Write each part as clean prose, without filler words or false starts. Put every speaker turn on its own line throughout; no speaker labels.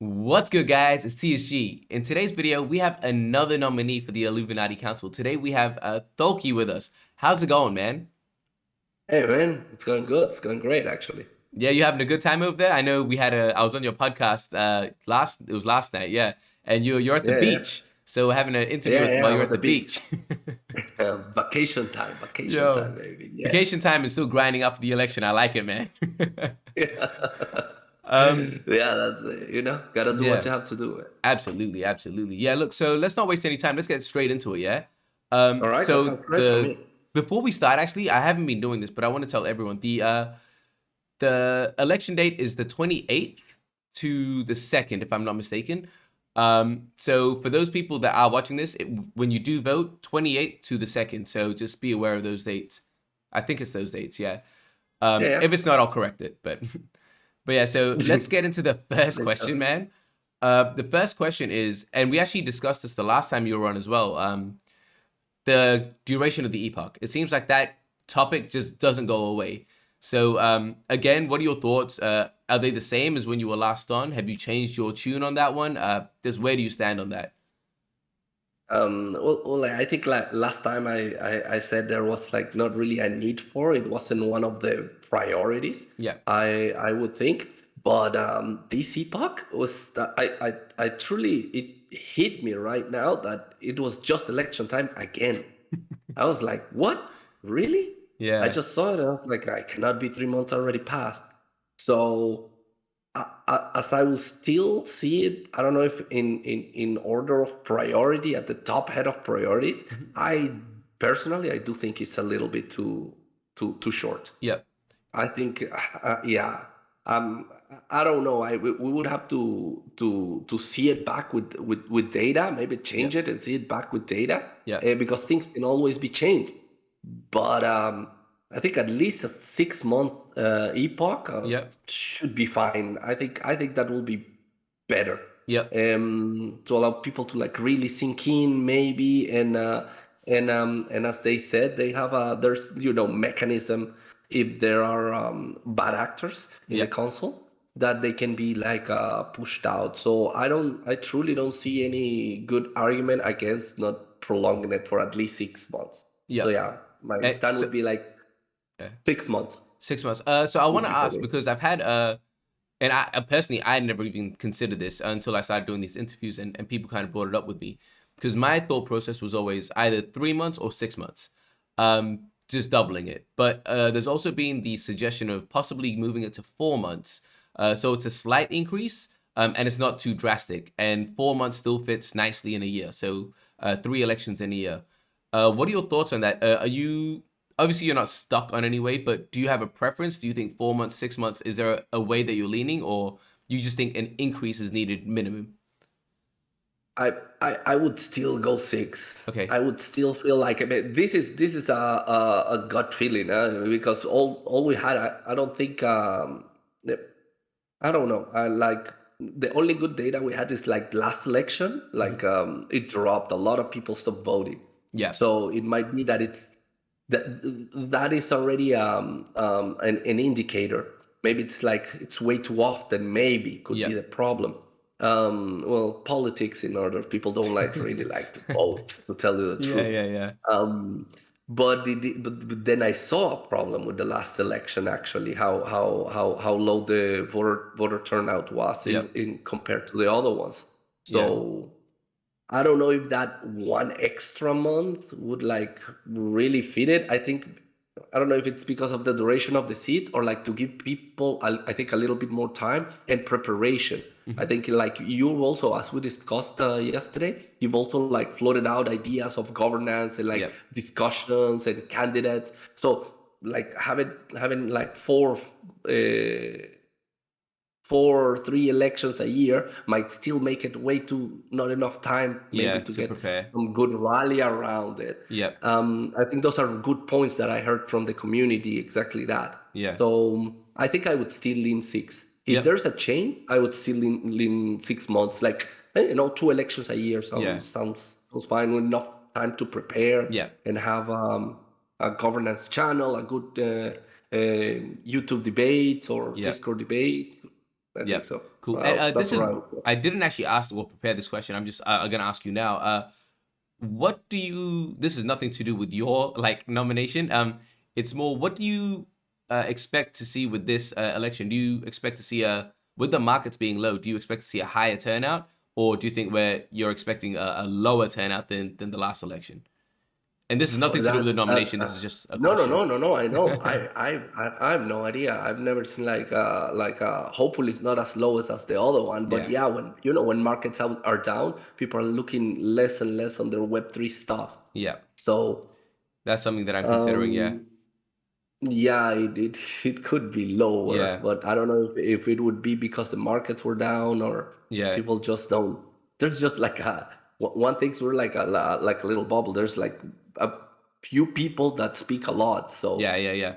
What's good, guys? It's TSG. In today's video, we have another nominee for the Illuminati Council. Today, we have Tholky with us. How's it going, man?
Hey man, it's going good. It's going great actually.
Yeah, you having a good time over there? I know I was on your podcast it was last night, yeah. And you're at the
Yeah, yeah,
beach, so having an interview
yeah,
while
yeah. I'm
you're
at
at the
the beach.
beach.
Vacation time,
Yo,
baby. Yeah,
vacation time is still grinding up for the election. I like it, man.
yeah,
um,
yeah. That's gotta do what
yeah.
you have to do. Man.
Absolutely, absolutely. Yeah, look, so let's not waste any time. Let's get straight into it, yeah?
All right, that
So
sounds great for
the
me.
before we start, actually, I haven't been doing this, but I want to tell everyone the election date is the 28th to the 2nd, if I'm not mistaken. So for those people that are watching this, when you do vote, 28th to the 2nd. So just be aware of those dates. I think it's those dates, yeah.
Yeah,
If it's not, I'll correct it, but but yeah, so
yeah.
let's get into the first
Thanks,
question, man. The first question is, and we actually discussed this the last time you were on as well. The duration of the epoch. It seems like that topic just doesn't go away. So again, what are your thoughts? Are they the same as when you were last on? Have you changed your tune on that one? Just where do you stand on that?
Like, I think like last time I said there was like not really a need for it. Wasn't one of the priorities.
Yeah.
I would think, but this epoch was I truly it hit me right now that it was just election time again. I was like, what? Really? I
Yeah.
just saw it and I was like, I cannot be 3 months already passed. So as I will still see it, I don't know if in order of priority at the top head of priorities.
Mhm.
I personally I do think it's a little bit too short.
Yeah.
I think yeah. Um, I don't know. We would have to see it back with data. Maybe
Yeah.
change it and see it back with data
Yeah.
because things can always be changed. But I think at least a 6 month epoch
Yeah.
should be fine. I think that will be better
Yeah.
to allow people to like really sink in maybe and as they said they have a there's mechanism if there are bad actors in the
Yeah.
console that they can be like pushed out. So I truly don't see any good argument against not prolonging it for at least 6 months. So
Yeah.
yeah, my stand
So
would be like 6 months
6 months. So I
would
want to
be for
ask
me.
because I've had and I personally I never even considered this until I started doing these interviews and people kind of brought it up with me because my thought process was always either 3 months or 6 months, just doubling it. But there's also been the suggestion of possibly moving it to 4 months, so it's a slight increase, and it's not too drastic. And 4 months still fits nicely in a year, so 3 elections in a year. What are your thoughts on that? Are you obviously you're not stuck on any way, but do you have a preference? Do you think 4 months, 6 months? Is there a way that you're leaning, or you just think an increase is needed minimum?
I would still go six.
Okay.
I would still feel like, I mean, this is a gut feeling, because all we had, I don't think, I don't know. I like the only good data we had is like last election,
Mhm.
like it dropped. A lot of people stopped voting,
Yeah.
so it might be that that that is already an indicator. Maybe it's like it's way too often. Maybe could
Yeah.
be the problem. Well, politics in order people don't really like to vote, to tell you the
Yeah.
truth.
Yeah. Yeah.
Um, but then I saw a problem with the last election actually, how low the voter turnout was
Yeah.
in compared to the other ones.
Yeah.
So I don't know if that one extra month would like really fit it. I don't know if it's because of the duration of the seat or like to give people, I think, a little bit more time and preparation. I
Mhm.
think like you also, as we discussed yesterday, you've also like floated out ideas of governance and like
Yeah.
discussions and candidates. So like having like four, 3 elections a year might still make it way too not enough time maybe
Yeah.
to
To
get
prepare.
some good rally around it.
Yeah.
I think those are good points that I heard from the community, exactly that.
Yeah.
So I think I would still lean six. If
Yeah.
there's a change, I would still lean 6 months. Like, 2 elections a year
Yeah.
sounds fine with enough time to prepare
Yeah.
and have a governance channel, a good YouTube debate or
Yeah.
Discord debate. I
Yeah.
think so.
Cool.
So
And
that's
this is,
around.
I didn't actually ask or prepare this question. I'm just gonna ask you now. What do you? This is nothing to do with your like nomination. It's more. What do you expect to see with this election? Do you expect to see with the markets being low? Do you expect to see a higher turnout, or do you think where you're expecting a lower turnout than the last election? And this is
For
nothing to do with the
that,
nomination. This is just a
no, no,
question.
no, no, no. I know. I have no idea. I've never seen hopefully it's not as low as the other one. But
Yeah.
yeah, when markets are down, people are looking less and less on their Web3 stuff.
Yeah.
So
That's something that I'm considering. Yeah.
um, yeah, it could be lower,
Yeah.
but I don't know if it would be because the markets were down or
Yeah.
people just don't. There's just like one things we're like a little bubble. There's like a few people that speak a lot,
Yeah.
so
Yeah. Yeah.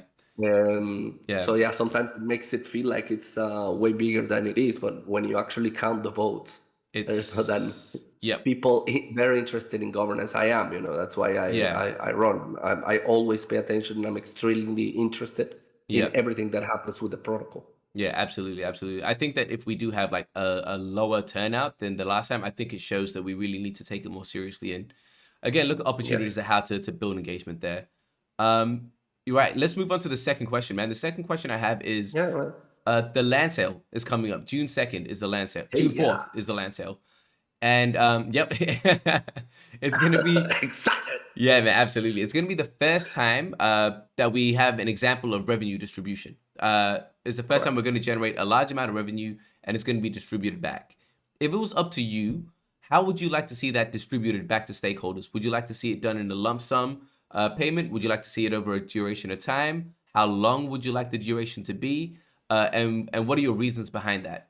so
Yeah.
yeah, sometimes it makes it feel like it's way bigger than it is. But when you actually count the votes, there's not that
Yep.
people very interested in governance. I am, that's why
Yeah.
I run. I always pay attention. And I'm extremely interested in
Yep.
everything that happens with the protocol.
Yeah, absolutely, absolutely. I think that if we do have like a lower turnout than the last time, I think it shows that we really need to take it more seriously and again look at
Yeah,
opportunities of how to build engagement there. You're right. Let's move on to the second question, man. The second question I have is
yeah, right.
the land sale is coming up. June 2nd is the land sale.
Hey,
June
yeah,
4th is the land sale. And yep, it's gonna be
excited.
yeah, man, absolutely. It's going to be the first time that we have an example of revenue distribution. It's the first time
Correct.
we're going to generate a large amount of revenue and it's going to be distributed back. If it was up to you, how would you like to see that distributed back to stakeholders? Would you like to see it done in a lump sum payment? Would you like to see it over a duration of time? How long would you like the duration to be? And what are your reasons behind that?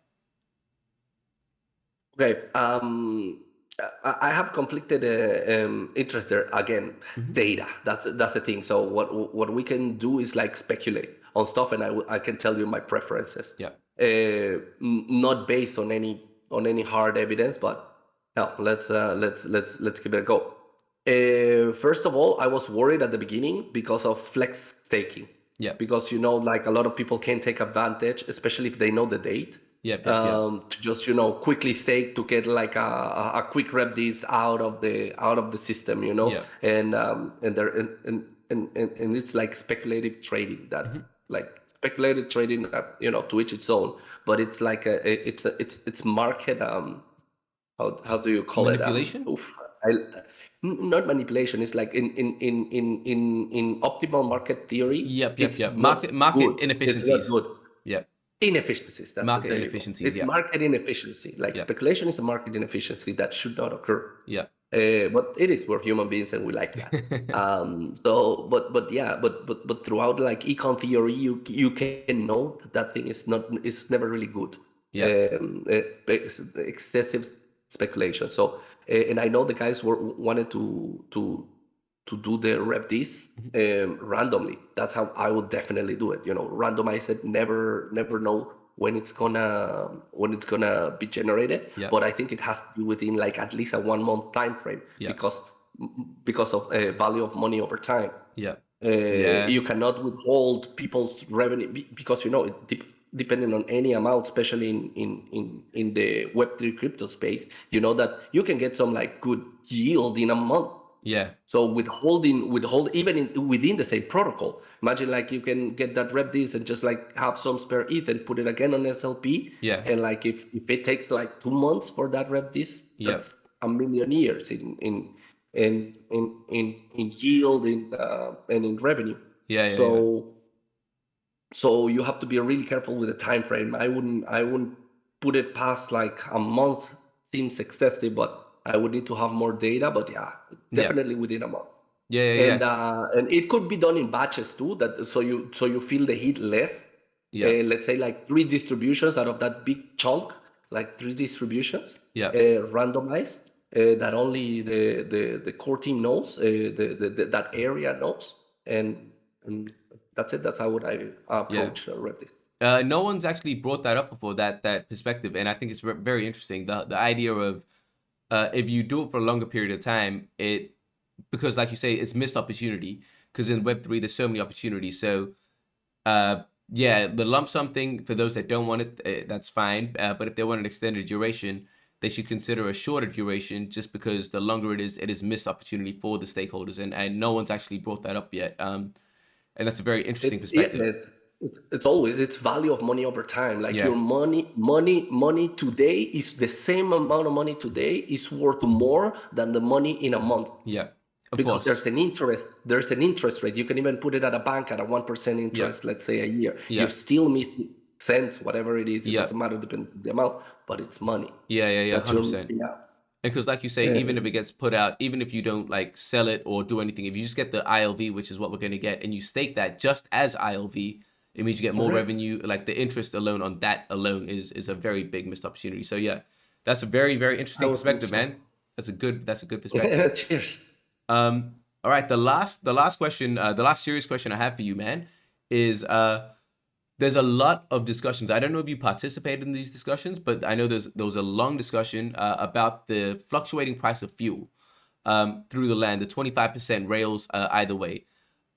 Okay. I have conflicted interest there again.
Hmm.
Data. That's the thing. So what we can do is like speculate on stuff, and I can tell you my preferences,
Yeah.
not based on any hard evidence, but hell, let's give it a go. First of all, I was worried at the beginning because of flex staking,
Yep.
because like a lot of people can take advantage, especially if they know the date,
Yep. Yep. Yep.
to just quickly stake to get like a quick RevDis out of the system,
Yep.
and it's like speculative trading that
Hmm.
like speculative trading, to each its own, but it's like it's market, how do you call it,
Manipulation?
not manipulation. It's like in optimal market theory,
Yep. Yep.
it's
Yep.
not
Market
good. It's not
inefficiencies.
good.
Yep.
Inefficiencies.
Market
There you go.
inefficiencies.
It's
Yeah.
market inefficiency. Like
Yeah.
speculation is a market inefficiency that should not occur.
Yeah.
But it is. We're human beings and we like that. So, but yeah, but throughout like econ theory, you can know that thing is never really good.
Yeah.
Excessive speculation. So, and I know the guys wanted to do the RevDis
Mhm.
randomly. That's how I would definitely do it. Randomize it. Never know when it's gonna be generated.
Yeah.
But I think it has to be within like at least a 1 month time frame,
Yeah.
because of value of money over time.
Yeah. Yeah.
You cannot withhold people's revenue because depending on any amount, especially in the Web3 crypto space, that you can get some like good yield in a month.
Yeah.
So withhold even within the same protocol. Imagine like you can get that RevDis and just like have some spare ETH and put it again on SLP.
Yeah.
And like if it takes like 2 months for that RevDis,
Yeah.
that's a million years in yield and in revenue.
Yeah. Yeah. Yeah.
So you have to be really careful with the time frame. I wouldn't put it past like a month. Seems excessive, but I would need to have more data. But yeah,
Yeah.
definitely within a month.
Yeah. Yeah.
And
Yeah.
it could be done in batches too. That so you feel the heat less.
Yeah.
Let's say like 3 distributions out of that big chunk, like 3 distributions,
Yeah.
randomized, that only the core team knows, that area knows, and that's it. That's how would I
Yeah.
approach RevDis.
No one's actually brought that up before, that perspective, and I think it's very interesting. The idea of if you do it for a longer period of time, because like you say, it's missed opportunity. Because in Web3, there's so many opportunities. So Yeah, the lump sum thing, for those that don't want it, that's fine. But if they want an extended duration, they should consider a shorter duration, just because the longer it is missed opportunity for the stakeholders. And no one's actually brought that up yet. And that's a very interesting
Yeah,
perspective.
it's always it's value of money over time. Like
Yeah,
your money today is the same amount of money today is worth more than the money in a month,
yeah, of
because
course.
there's an interest rate. You can even put it at a bank at a 1%
Yeah,
interest, let's say a year. You
yeah,
still miss cents, whatever it is. It
yeah,
doesn't matter depending on the amount, but it's money.
yeah,
That's your
100%.
yeah.
And because, like you say, even if it gets put out, even if you don't like sell it or do anything, if you just get the ILV, which is what we're going to get, and you stake that just as ILV, it means you get more
Correct.
revenue. Like the interest alone on that alone is a very big missed opportunity. So yeah, that's a very, very
I
interesting
would think
perspective,
so.
man. That's a good perspective.
Cheers.
All right, the last question, the last serious question I have for you, man, is there's a lot of discussions. I don't know if you participated in these discussions, but I know there was a long discussion about the fluctuating price of fuel through the land, the 25% rails either way.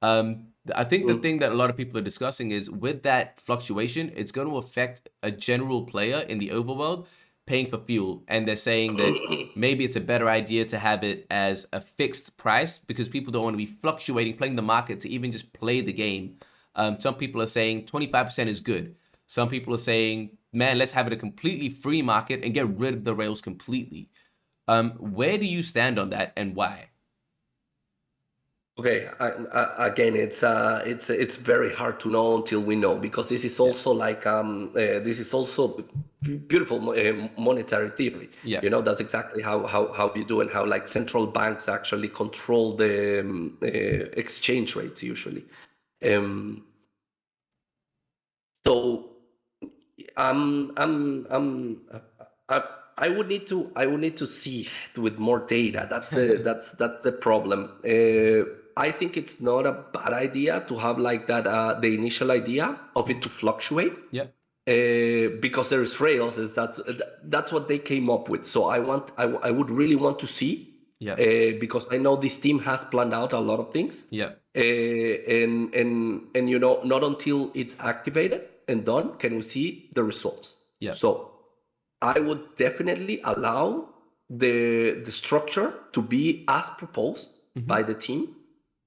I think the thing that a lot of people are discussing is, with that fluctuation, it's going to affect a general player in the overworld paying for fuel. And they're saying that maybe it's a better idea to have it as a fixed price, because people don't want to be fluctuating, playing the market to even just play the game. Some people are saying 25% is good. Some people are saying, man, let's have it a completely free market and get rid of the rails completely. Where do you stand on that, and why?
Okay, again, it's very hard to know until we know, because this is
Yeah,
also like this is also beautiful monetary theory.
yeah,
You know, that's exactly how you do, and how like central banks actually control the exchange rates usually. Um, so I, I would need to see with more data. That's the problem. I think it's not a bad idea to have like that the initial idea of it to fluctuate,
yeah,
because there is rails, is that's what they came up with. So I would really want to see,
yeah,
because I know this team has planned out a lot of things,
yeah,
and you know, not until it's activated and done can we see the results.
yeah.
So I would definitely allow the structure to be as proposed by
Hmm.
the team.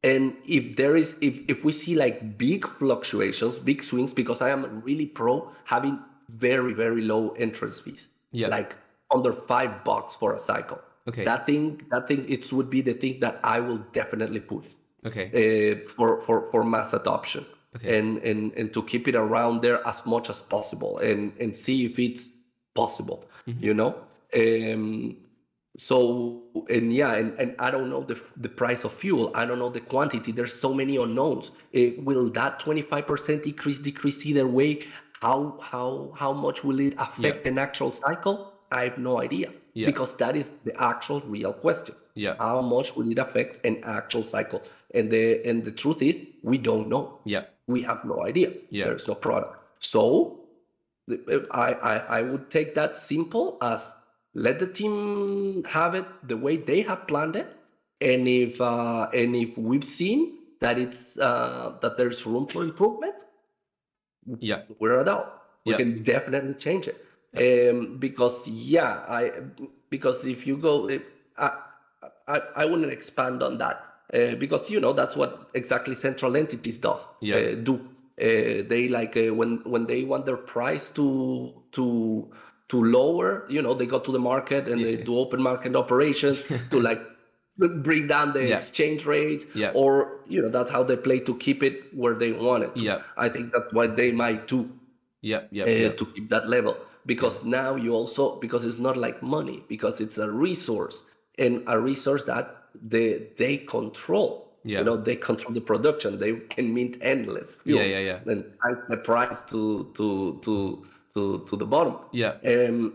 And if there is, if we see like big fluctuations, big swings, because I am really pro having very low entrance fees,
Yeah.
like under $5 for a cycle.
Okay.
That thing, it would be the thing that I will definitely push
Okay.
for mass adoption,
Okay.
and to keep it around there as much as possible, and see if it's possible,
Hmm.
you know. um so, and yeah, and I don't know the price of fuel. I don't know the quantity. There's so many unknowns. Will that 25% decrease either way? How much will it
Yeah.
affect an actual cycle? I have no idea,
Yeah.
because that is the actual real question.
Yeah.
How much will it affect an actual cycle? And the truth is, we don't know.
Yeah.
We have no idea.
Yeah.
There's no product. So I would take that simple as, let the team have it the way they have planned it, and if we've seen that it's that there's room for improvement,
Yeah.
we're adult. We
Yeah.
can definitely change it.
Yeah.
Because yeah, because if you go, I wouldn't expand on that, because you know that's what exactly central entities
Yeah.
do. They like, when they want their price to lower, you know, they go to the market and they
Yeah.
do open market operations to like bring down the
Yeah.
exchange rates,
Yeah.
or you know, that's how they play to keep it where they want it to.
Yeah.
I think that's what they might do,
Yeah. Yeah. Yeah.
to keep that level,
Yeah.
because now you also, because it's not like money, because it's a resource, and a resource that they control. You
Yeah.
know, they control the production. They can mint endless
Yeah.
fuel
Yeah. Yeah.
and hike the price to the bottom.
Yeah.
um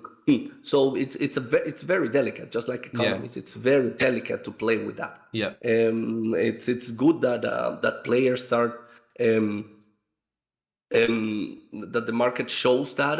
so it's very delicate, just like
Yeah.
economies. It's very delicate to play with that.
Yeah.
It's good that that players start, um that the market shows that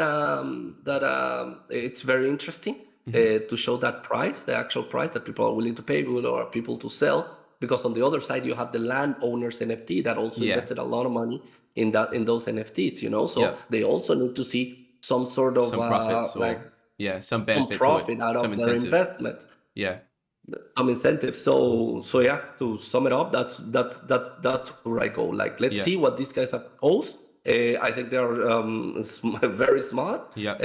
it's very interesting,
Hmm.
to show that price, the actual price that people are willing to pay, or people to sell. because on the other side you have the landowners NFT that also
Yeah.
invested a lot of money in those NFTs, you know. So
Yeah.
they also need to see some sort of
Some profits
like
or yeah, some
some
benefit to it,
profit out
some
of their
incentive.
investment,
Yeah.
some incentives. So yeah, to sum it up, that's where I go. Like, let's
Yeah.
see what these guys have posed. I think they are very smart.
Yeah.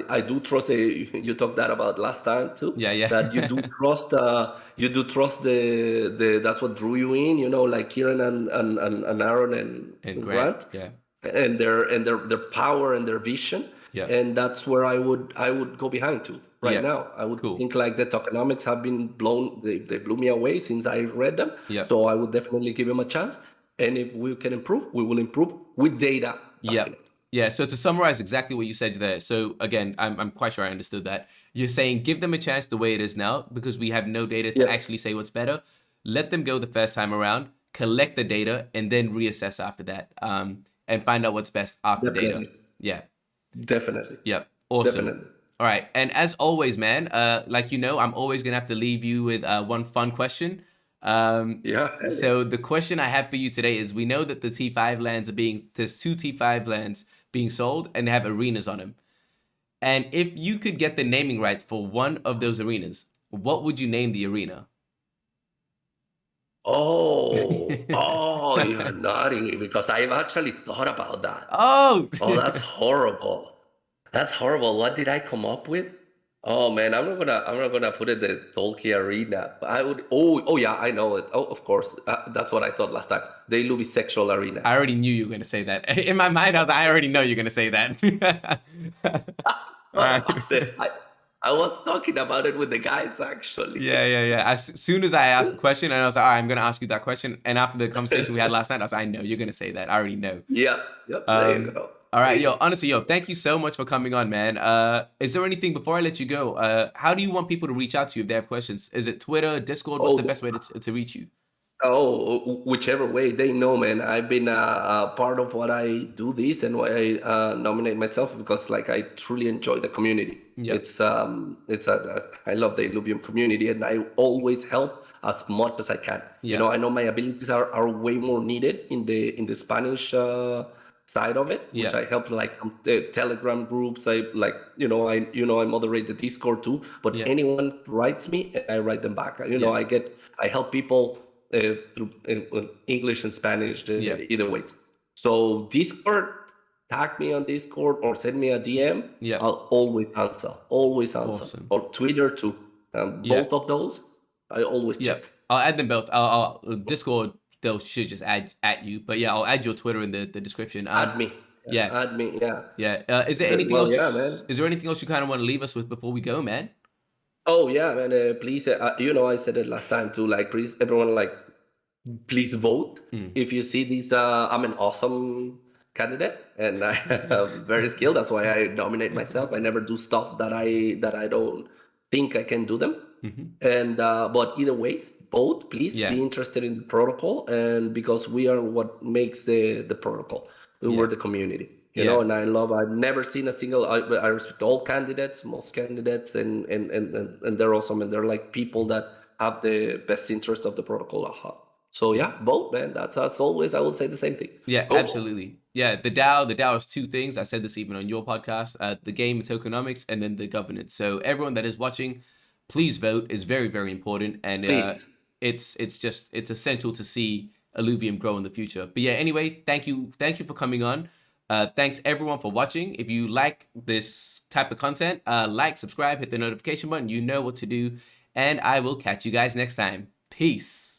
I do trust. You talked that about last time too.
Yeah. Yeah.
That you do trust the that's what drew you in. You know, like Kieran and Aaron
And
and
Grant.
Grant,
Yeah.
and their power and their vision.
Yeah.
And that's where I would go behind to right
Yeah.
now. I would
Cool.
think like the tokenomics have been blown, they blew me away since I read them.
Yeah.
So I would definitely give them a chance. And if we can improve, we will improve with data backing
Yep.
it.
Yeah. So to summarize exactly what you said there. So again, I'm quite sure I understood that. You're saying give them a chance the way it is now because we have no data to
Yes,
actually say what's better. Let them go the first time around, collect the data, and then reassess after that. And find out what's best after data.
definitely.
Yeah.
Definitely.
Yep. Awesome.
Definitely.
All right. And as always, man, like you know, I'm always gonna have to leave you with one fun question.
Yeah. Hell yeah.
So the question I have for you today is: we know that the T5 lands there's two T5 lands being sold, and they have arenas on them. And if you could get the naming rights for one of those arenas, what would you name the arena?
Oh, you're naughty because I've actually thought about that.
Oh,
Oh, that's horrible. That's horrible. What did I come up with? Oh man, I'm not gonna put it the Tholky Arena. But I would. Oh yeah, I know it. Oh, of course. That's what I thought last time. The Illuvisexual Arena.
I already knew you were gonna say that. In my mind, I was like, I already know you're gonna say that. All
Thought
right.
about it. I was talking about it with the guys
Yeah,
actually.
yeah, yeah. As soon as I asked the question, and I was like, all right, I'm gonna ask you that question. And after the conversation we had last night, I was like, I know you're gonna say that. I already know.
Yep, yep. There you go.
All right, yo,
Crazy.
honestly, yo, thank you so much for coming on, man. Is there anything before I let you go? How do you want people to reach out to you if they have questions? Is it Twitter, Discord? What's the
Oh,
best way to reach you?
Oh, whichever way they know, man. I've been a part of what I do this and why I nominate myself because like I truly enjoy the community.
Yep.
I love the Illuvium community and I always help as much as I can. You know,
Yep.
I know my abilities are way more needed in the Spanish side of it, which
Yep.
I help like the Telegram groups. I like I moderate the Discord too. But
Yep.
anyone writes me and I write them back.
Yep.
I help people through English and Spanish,
Yep.
either ways. So Discord, tag me on Discord or send me a DM.
Yep.
I'll always answer.
Awesome.
Or Twitter too. Both
Yep.
of those, I always
Yep.
check.
I'll add them both. I'll Discord. They'll should just add at you, but yeah, I'll add your Twitter in the description.
Add me. Yeah,
Yeah.
add me. Yeah.
Yeah. Is there anything
Well, yeah,
else?
man.
Is there anything else you kind of want to leave us with before we go, man?
Oh yeah, man. Please, I said it last time too. Like, please, everyone, like, please vote
Mm.
if you see these. I'm an awesome candidate, and I am very skilled. That's why I nominate myself. I never do stuff that I don't think I can do them.
Hmm.
And but either ways, vote. Please
Yeah.
be interested in the protocol, and because we are what makes the protocol. We're
Yeah.
the community.
Yeah.
And I've never seen a single. I respect all candidates, most candidates, and they're awesome, and they're like people that have the best interest of the protocol at heart. So
Yeah.
yeah, vote, man. That's as always. I would say the same thing.
Yeah,
Go vote.
absolutely. Yeah, the DAO is two things. I said this even on your podcast, the game tokenomics and then the governance. So everyone that is watching, please vote. Is very, very important. And
Please.
it's essential to see Illuvium grow in the future. But yeah, anyway, thank you for coming on. Thanks everyone for watching. If you like this type of content, like, subscribe, hit the notification button. You know what to do. And I will catch you guys next time. Peace.